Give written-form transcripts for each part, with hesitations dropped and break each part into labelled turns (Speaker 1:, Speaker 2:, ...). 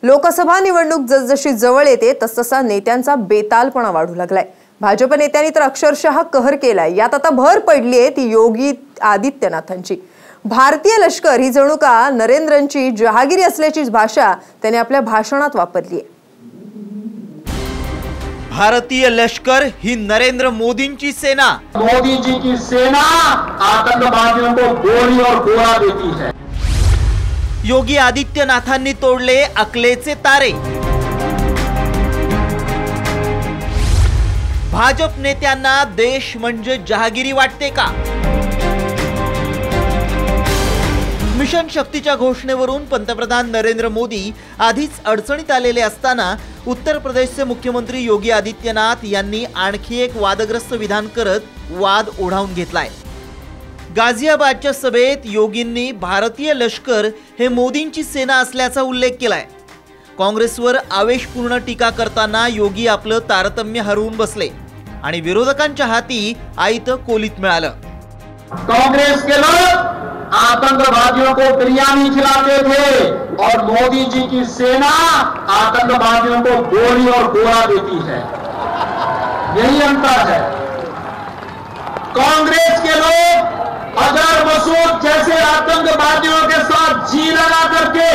Speaker 1: लोकसभा निवडणूक जसजशी जवळ येते तसतसा नेत्यांचा बेतालपणा वाढू लागलाय। भाजप नेत्यांनी तर अक्षरशः कहर केलाय। यात आता भर पडली आहे ती योगी आदित्यनाथांची। भारतीय लष्कर ही जणू का नरेंद्रांची जहागिरी असल्याची भाषा त्याने आपल्या भाषणात वापरली आहे।
Speaker 2: भारतीय लश्कर ही नरेंद्र मोदींची सेना,
Speaker 3: मोदी जी की सेना आतंकवादियों को गोली और गोला देती है।
Speaker 2: योगी आदित्यनाथांनी तोडले अकलेचे तारे। भाजप नेत्यांना देश म्हणजे जहागिरी वाटते का? मिशन शक्तीच्या घोषणेवरून पंतप्रधान नरेंद्र मोदी आधीच अडचणीत आलेले असताना उत्तर प्रदेशचे मुख्यमंत्री योगी आदित्यनाथ यांनी आणखी एक वादग्रस्त विधान करत वाद ओढावून घेतलाय। गाझियाबादच्या सभेत योगींनी भारतीय लष्कर हे मोदींची सेना असल्याचा उल्लेख केलाय। काँग्रेसवर आवेशपूर्ण टीका करताना योगी आपलं तारतम्य हरवून बसले आणि विरोधकांच्या हाती आयतं कोलीत मिळालं।
Speaker 3: कांग्रेस के लोग आतंकवादियों को बिरयानी खिलाते थे और मोदी जी की सेना आतंकवादियों को गोली और गोला देती है। यही अंतर है। कांग्रेस के लोग अगर मसूद जैसे आतंकवादियों के साथ जी लगा करके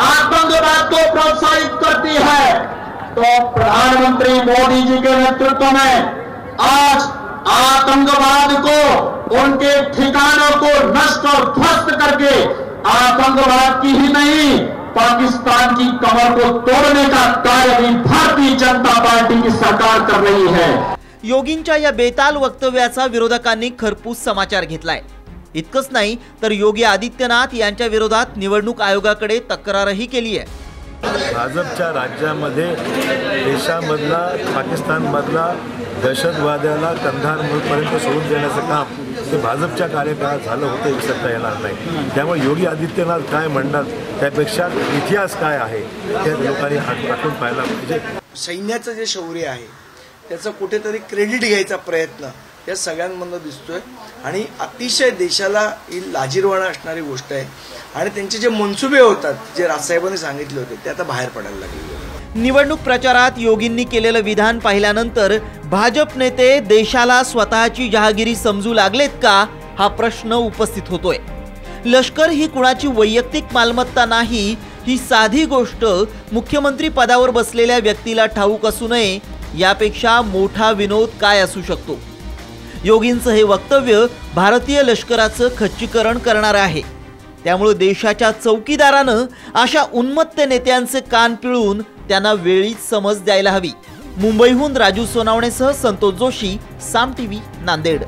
Speaker 3: आतंकवाद को प्रोत्साहित करती है, तो प्रधानमंत्री मोदी जी के नेतृत्व में आज आतंकवाद को उनके ठिकानों को नष्ट और ध्वस्त करके आतंकवाद की ही नहीं पाकिस्तान की कमर को तोड़ने का कार्य भी भारतीय जनता पार्टी की सरकार कर रही है।
Speaker 2: योगींच्या या बेताल वक्तव्याचा विरोधकांनी खरपूस समाचार घेतलाय। इतकंच नाही तर योगी आदित्यनाथ यांच्या विरोधात निवडणूक आयोगाकडे तक्रारही केली आहे।
Speaker 4: भाजपच्या राज्यामध्ये देशामधला पाकिस्तानमधला दहशतवाद्याला कंधारपर्यंत सोडून देण्याचं काम ते भाजपच्या कार्यकाळात झालं होतं विसरता येणार नाही। त्यामुळे योगी आदित्यनाथ काय म्हणतात त्यापेक्षा इतिहास काय आहे हे लोकांनी आठवून पाहायला पाहिजे।
Speaker 5: सैन्याचं जे शौर्य आहे त्याचं कुठेतरी क्रेडिट घ्यायचा प्रयत्न या सगळ्यांमधून दिसतोय आणि अतिशय देशाला ही लाजिरवाणा असणारी गोष्ट आहे आणि त्यांचे जे मनसुबे होतात जे राजसाहेबांनी सांगितले होते ते आता बाहेर पडायला लागले।
Speaker 2: निवडणूक प्रचारात योगींनी केलेलं विधान पाहिल्यानंतर भाजप नेते देशाला स्वतःची जहागिरी समजू लागलेत का हा प्रश्न उपस्थित होतोय। लष्कर ही कुणाची वैयक्तिक मालमत्ता नाही ही साधी गोष्ट मुख्यमंत्री पदावर बसलेल्या व्यक्तीला ठाऊक असू नये यापेक्षा मोठा विनोद काय असू शकतो। योगींचं हे वक्तव्य भारतीय लष्कराचं खच्चीकरण करणारं आहे। त्यामुळे देशाच्या चौकीदारानं अशा उन्मत्त नेत्यांचे कान पिळून त्यांना वेळीच समज द्यायला हवी। मुंबईहून राजू सोनावणेसह संतोष जोशी, साम टीव्ही, नांदेड।